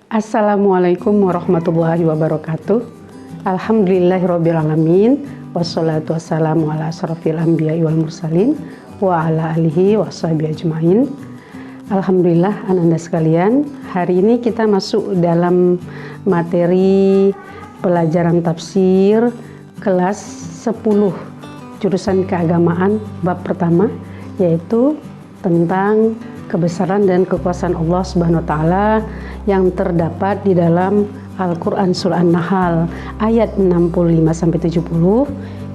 Assalamualaikum warahmatullahi wabarakatuh. Alhamdulillahirrabbilalamin. Wassalatu wassalamu ala asrafil anbiya'i wal mursalin wa ala alihi wa sahbihi ajma'in. Alhamdulillah ananda sekalian, hari ini kita masuk dalam materi pelajaran tafsir kelas 10 jurusan keagamaan bab pertama, yaitu tentang kebesaran dan kekuasaan Allah Subhanahu wa taala yang terdapat di dalam Al-Qur'an surah An-Nahl ayat 65 sampai 70,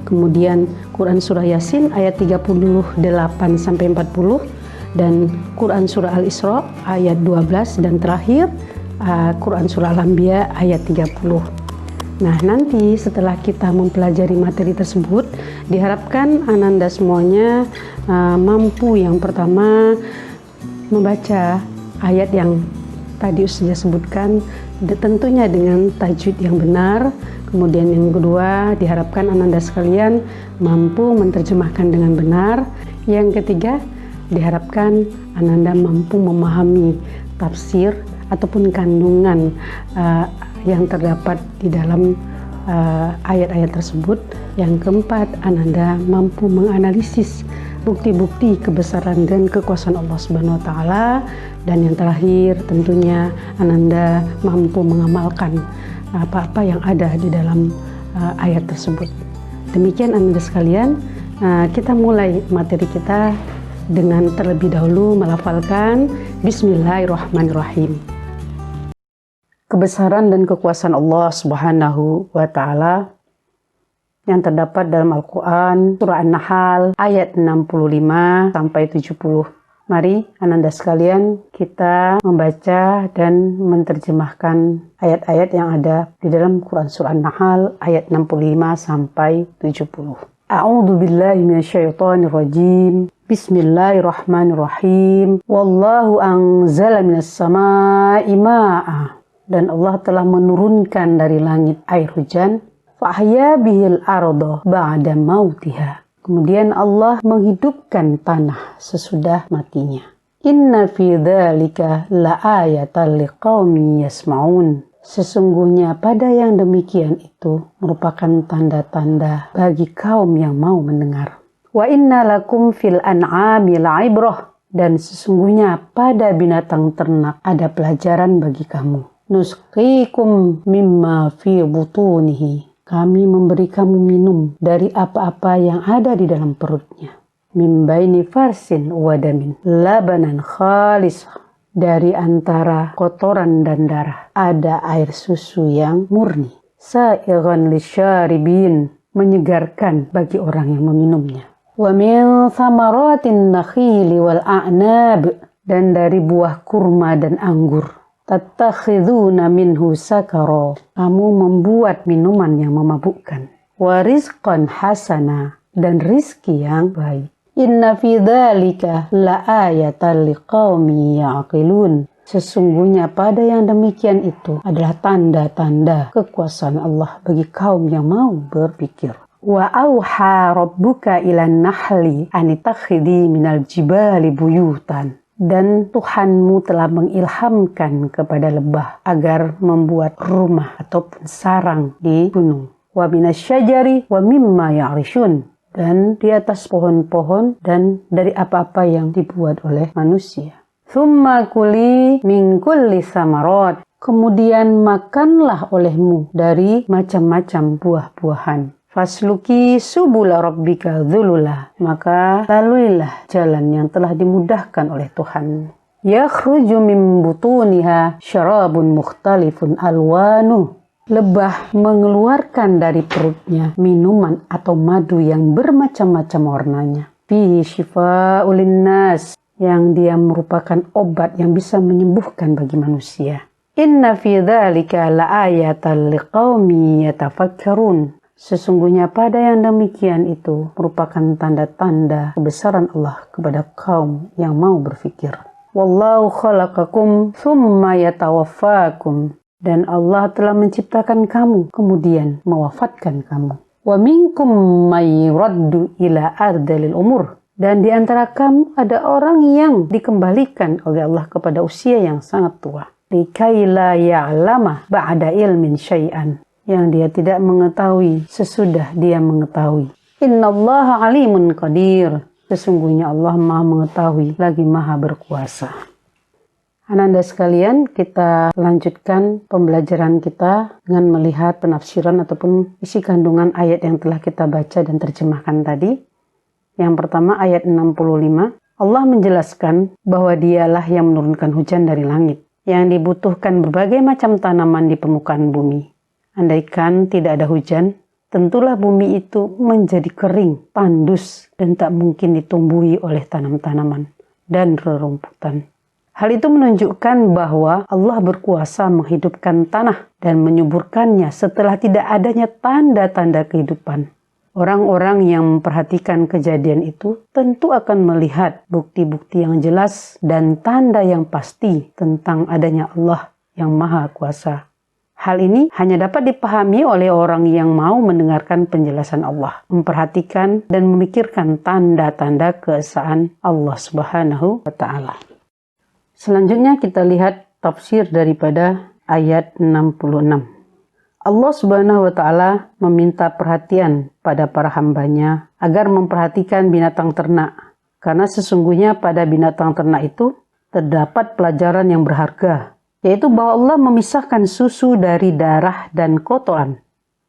kemudian Quran surah Yasin ayat 38 sampai 40, dan Quran surah Al-Isra ayat 12, dan terakhir Quran surah Al-Anbiya ayat 30. Nah, nanti setelah kita mempelajari materi tersebut, diharapkan ananda semuanya mampu yang pertama membaca ayat yang tadi sudah sebutkan, tentunya dengan tajwid yang benar. Kemudian yang kedua, diharapkan ananda sekalian mampu menerjemahkan dengan benar. Yang ketiga, diharapkan ananda mampu memahami tafsir ataupun kandungan yang terdapat di dalam ayat-ayat tersebut. Yang keempat, ananda mampu menganalisis bukti-bukti kebesaran dan kekuasaan Allah Subhanahu wa taala, dan yang terakhir tentunya ananda mampu mengamalkan apa-apa yang ada di dalam ayat tersebut. Demikian ananda sekalian, kita mulai materi kita dengan terlebih dahulu melafalkan Bismillahirrahmanirrahim. Kebesaran dan kekuasaan Allah Subhanahu wa taala yang terdapat dalam Al-Quran surah An-Nahl ayat 65 sampai 70. Mari ananda sekalian kita membaca dan menerjemahkan ayat-ayat yang ada di dalam Quran surah An-Nahl ayat 65 sampai 70. A'udzu billahi minasyaitonir rajim. Bismillahirrahmanirrahim. Wallahu anzala minas samaa'i maa'a. Dan Allah telah menurunkan dari langit air hujan. Fa'ahya bihil arda ba'da mautiha. Kemudian Allah menghidupkan tanah sesudah matinya. Inna fi dzalika la'ayatan liqaumin yasma'un. Sesungguhnya pada yang demikian itu merupakan tanda-tanda bagi kaum yang mau mendengar. Wa inna lakum fil an'ami la'ibrah. Dan sesungguhnya pada binatang ternak ada pelajaran bagi kamu. Nusqikum mimma fi butunihi. Kami memberi kamu minum dari apa-apa yang ada di dalam perutnya. Min baini farsin wadamin labanan khalis. Dari antara kotoran dan darah ada air susu yang murni. Sa'igan lisyaribin, menyegarkan bagi orang yang meminumnya. Wa min thamaratin nakhili wal a'nab, dan dari buah kurma dan anggur. Tattakhiduna minhu sakara, kamu membuat minuman yang memabukkan. Wa rizqan hasana, dan rizki yang baik. Inna fi dzalika laayatan liqaumin ya'qilun. Sesungguhnya pada yang demikian itu adalah tanda-tanda kekuasaan Allah bagi kaum yang mau berpikir. Wa auha rabbuka ilan nahli anitakhidhi minal jibali buyutan. Dan Tuhanmu telah mengilhamkan kepada lebah agar membuat rumah ataupun sarang di gunung. Wa minasyajari wa mimma ya'rishun, dan di atas pohon-pohon dan dari apa-apa yang dibuat oleh manusia. Tsumma kuli min kulli samarat, kemudian makanlah olehmu dari macam-macam buah-buahan. Fasluki subula rabbika dzulula, maka laluilah jalan yang telah dimudahkan oleh Tuhan. Yakhruju min butuniha syarabun mukhtalifun alwanu. Lebah mengeluarkan dari perutnya minuman atau madu yang bermacam-macam warnanya. Fihi syifa'ul linnas, yang dia merupakan obat yang bisa menyembuhkan bagi manusia. Inna fi dzalika laayatan liqaumin yatafakkarun. Sesungguhnya pada yang demikian itu merupakan tanda-tanda kebesaran Allah kepada kaum yang mau berfikir. Wallahu khalaqakum tsumma yatawaffakum. Dan Allah telah menciptakan kamu kemudian mewafatkan kamu. Wa minkum may yuraddu ila ardalil umur. Dan di antara kamu ada orang yang dikembalikan oleh Allah kepada usia yang sangat tua. likai la ya'lama ba'da ilmin syai'an, yang dia tidak mengetahui sesudah dia mengetahui. Innallaha alimun qadir, sesungguhnya Allah Maha mengetahui lagi Maha berkuasa. Ananda sekalian, kita lanjutkan pembelajaran kita dengan melihat penafsiran ataupun isi kandungan ayat yang telah kita baca dan terjemahkan tadi. Yang pertama ayat 65, Allah menjelaskan bahwa dialah yang menurunkan hujan dari langit, yang dibutuhkan berbagai macam tanaman di permukaan bumi. Andaikan tidak ada hujan, tentulah bumi itu menjadi kering, tandus, dan tak mungkin ditumbuhi oleh tanam-tanaman dan rerumputan. Hal itu menunjukkan bahwa Allah berkuasa menghidupkan tanah dan menyuburkannya setelah tidak adanya tanda-tanda kehidupan. Orang-orang yang memperhatikan kejadian itu tentu akan melihat bukti-bukti yang jelas dan tanda yang pasti tentang adanya Allah yang Maha Kuasa. Hal ini hanya dapat dipahami oleh orang yang mau mendengarkan penjelasan Allah, memperhatikan dan memikirkan tanda-tanda keesaan Allah Subhanahu wa Ta'ala. Selanjutnya kita lihat tafsir daripada ayat 66. Allah Subhanahu wa Ta'ala meminta perhatian pada para hambanya agar memperhatikan binatang ternak, karena sesungguhnya pada binatang ternak itu terdapat pelajaran yang berharga, yaitu bahwa Allah memisahkan susu dari darah dan kotoran.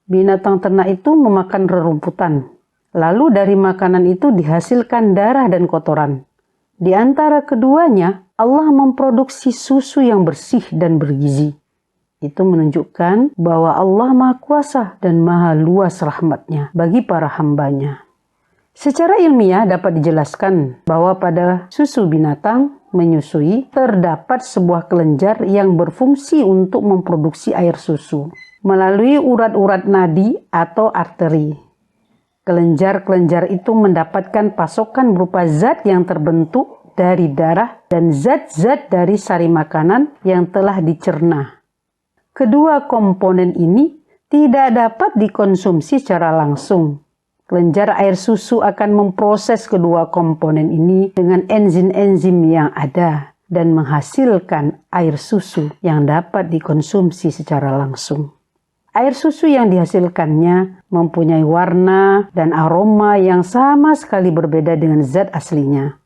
Binatang ternak itu memakan rerumputan, lalu dari makanan itu dihasilkan darah dan kotoran. Di antara keduanya, Allah memproduksi susu yang bersih dan bergizi. Itu menunjukkan bahwa Allah Maha Kuasa dan Maha luas rahmatnya bagi para hambanya. Secara ilmiah dapat dijelaskan bahwa pada susu binatang menyusui terdapat sebuah kelenjar yang berfungsi untuk memproduksi air susu melalui urat-urat nadi atau arteri. Kelenjar-kelenjar itu mendapatkan pasokan berupa zat yang terbentuk dari darah dan zat-zat dari sari makanan yang telah dicerna. Kedua komponen ini tidak dapat dikonsumsi secara langsung. Kelenjar air susu akan memproses kedua komponen ini dengan enzim-enzim yang ada dan menghasilkan air susu yang dapat dikonsumsi secara langsung. Air susu yang dihasilkannya mempunyai warna dan aroma yang sama sekali berbeda dengan zat aslinya.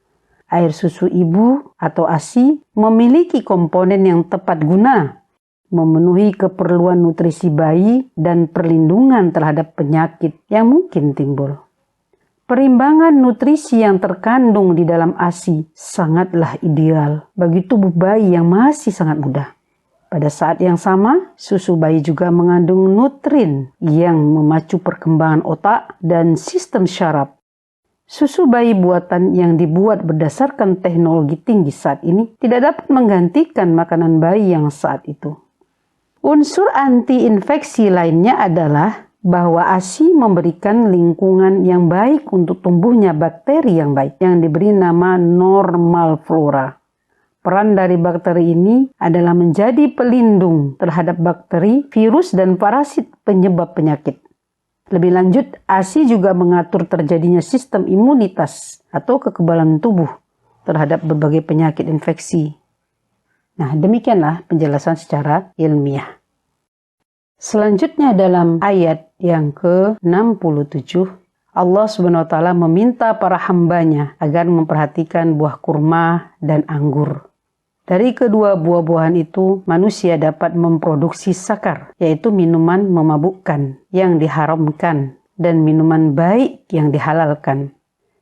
Air susu ibu atau ASI memiliki komponen yang tepat guna, memenuhi keperluan nutrisi bayi dan perlindungan terhadap penyakit yang mungkin timbul. Perimbangan nutrisi yang terkandung di dalam ASI sangatlah ideal bagi tubuh bayi yang masih sangat muda. Pada saat yang sama, susu bayi juga mengandung nutrin yang memacu perkembangan otak dan sistem syaraf. Susu bayi buatan yang dibuat berdasarkan teknologi tinggi saat ini tidak dapat menggantikan makanan bayi yang saat itu. Unsur anti-infeksi lainnya adalah bahwa ASI memberikan lingkungan yang baik untuk tumbuhnya bakteri yang baik yang diberi nama normal flora. Peran dari bakteri ini adalah menjadi pelindung terhadap bakteri, virus, dan parasit penyebab penyakit. Lebih lanjut, ASI juga mengatur terjadinya sistem imunitas atau kekebalan tubuh terhadap berbagai penyakit infeksi. Nah, demikianlah penjelasan secara ilmiah. Selanjutnya dalam ayat yang ke-67, Allah SWT meminta para hambanya agar memperhatikan buah kurma dan anggur. Dari kedua buah-buahan itu, manusia dapat memproduksi sakar, yaitu minuman memabukkan yang diharamkan dan minuman baik yang dihalalkan.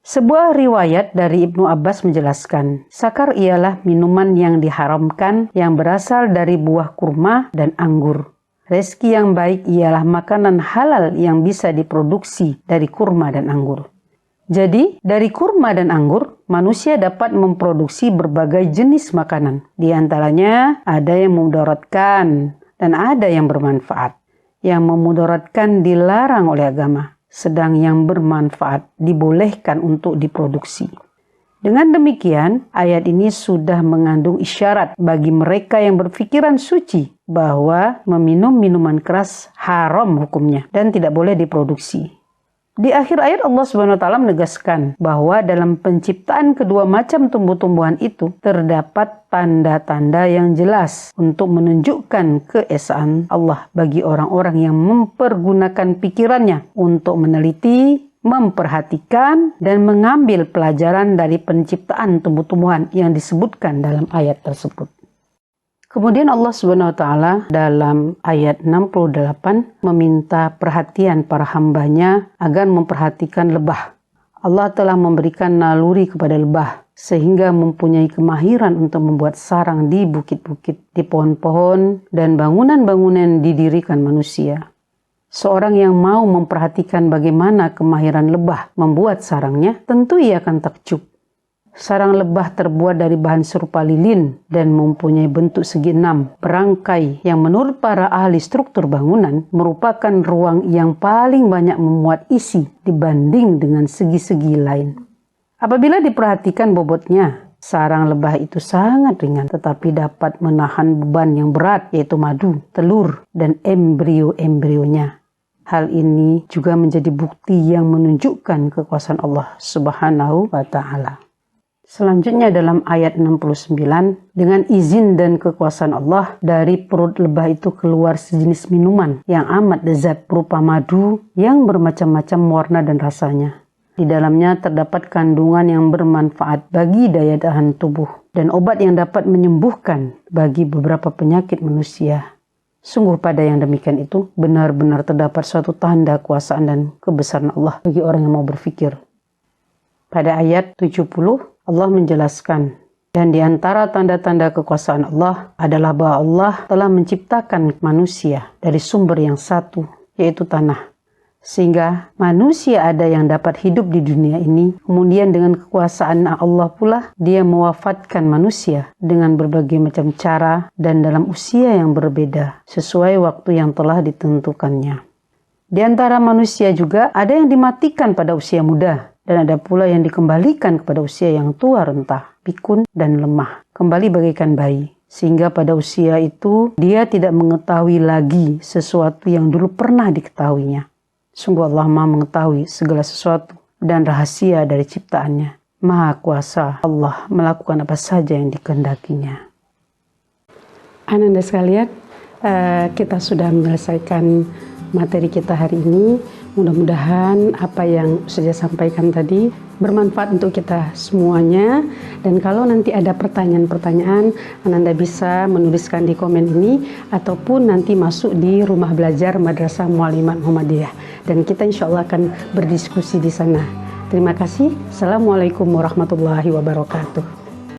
Sebuah riwayat dari Ibnu Abbas menjelaskan, sakar ialah minuman yang diharamkan yang berasal dari buah kurma dan anggur. Rezeki yang baik ialah makanan halal yang bisa diproduksi dari kurma dan anggur. Jadi, dari kurma dan anggur, manusia dapat memproduksi berbagai jenis makanan. Di antaranya, ada yang memudaratkan dan ada yang bermanfaat. Yang memudaratkan dilarang oleh agama, sedang yang bermanfaat dibolehkan untuk diproduksi. Dengan demikian, ayat ini sudah mengandung isyarat bagi mereka yang berpikiran suci bahwa meminum minuman keras haram hukumnya dan tidak boleh diproduksi. Di akhir ayat Allah Subhanahu wa taala menegaskan bahwa dalam penciptaan kedua macam tumbuh-tumbuhan itu terdapat tanda-tanda yang jelas untuk menunjukkan keesaan Allah bagi orang-orang yang mempergunakan pikirannya untuk meneliti, memperhatikan, dan mengambil pelajaran dari penciptaan tumbuh-tumbuhan yang disebutkan dalam ayat tersebut. Kemudian Allah Subhanahu wa taala dalam ayat 68 meminta perhatian para hambanya agar memperhatikan lebah. Allah telah memberikan naluri kepada lebah sehingga mempunyai kemahiran untuk membuat sarang di bukit-bukit, di pohon-pohon, dan bangunan-bangunan didirikan manusia. Seorang yang mau memperhatikan bagaimana kemahiran lebah membuat sarangnya, tentu ia akan takjub. Sarang lebah terbuat dari bahan serupa lilin dan mempunyai bentuk segi enam. Perangkai yang menurut para ahli struktur bangunan merupakan ruang yang paling banyak memuat isi dibanding dengan segi-segi lain. Apabila diperhatikan bobotnya, sarang lebah itu sangat ringan tetapi dapat menahan beban yang berat, yaitu madu, telur, dan embrio-embrionya. Hal ini juga menjadi bukti yang menunjukkan kekuasaan Allah Subhanahu wa taala. Selanjutnya dalam ayat 69, dengan izin dan kekuasaan Allah, dari perut lebah itu keluar sejenis minuman yang amat lezat berupa madu yang bermacam-macam warna dan rasanya. Di dalamnya terdapat kandungan yang bermanfaat bagi daya tahan tubuh dan obat yang dapat menyembuhkan bagi beberapa penyakit manusia. Sungguh pada yang demikian itu benar-benar terdapat suatu tanda kuasaan dan kebesaran Allah bagi orang yang mau berfikir. Pada ayat 70, Allah menjelaskan, dan di antara tanda-tanda kekuasaan Allah adalah bahwa Allah telah menciptakan manusia dari sumber yang satu, yaitu tanah. Sehingga manusia ada yang dapat hidup di dunia ini, kemudian dengan kekuasaan Allah pula, dia mewafatkan manusia dengan berbagai macam cara dan dalam usia yang berbeda, sesuai waktu yang telah ditentukannya. Di antara manusia juga ada yang dimatikan pada usia muda, dan ada pula yang dikembalikan kepada usia yang tua renta, pikun, dan lemah, kembali bagaikan bayi. Sehingga pada usia itu dia tidak mengetahui lagi sesuatu yang dulu pernah diketahuinya. Sungguh Allah Maha mengetahui segala sesuatu dan rahasia dari ciptaannya. Maha kuasa Allah melakukan apa saja yang dikehendakinya. Ananda sekalian, kita sudah menyelesaikan materi kita hari ini. Mudah-mudahan apa yang saya sampaikan tadi bermanfaat untuk kita semuanya. Dan kalau nanti ada pertanyaan-pertanyaan, Ananda bisa menuliskan di komen ini ataupun nanti masuk di rumah belajar Madrasah Muallimat Muhammadiyah. Dan kita insya Allah akan berdiskusi di sana. Terima kasih. Assalamualaikum warahmatullahi wabarakatuh.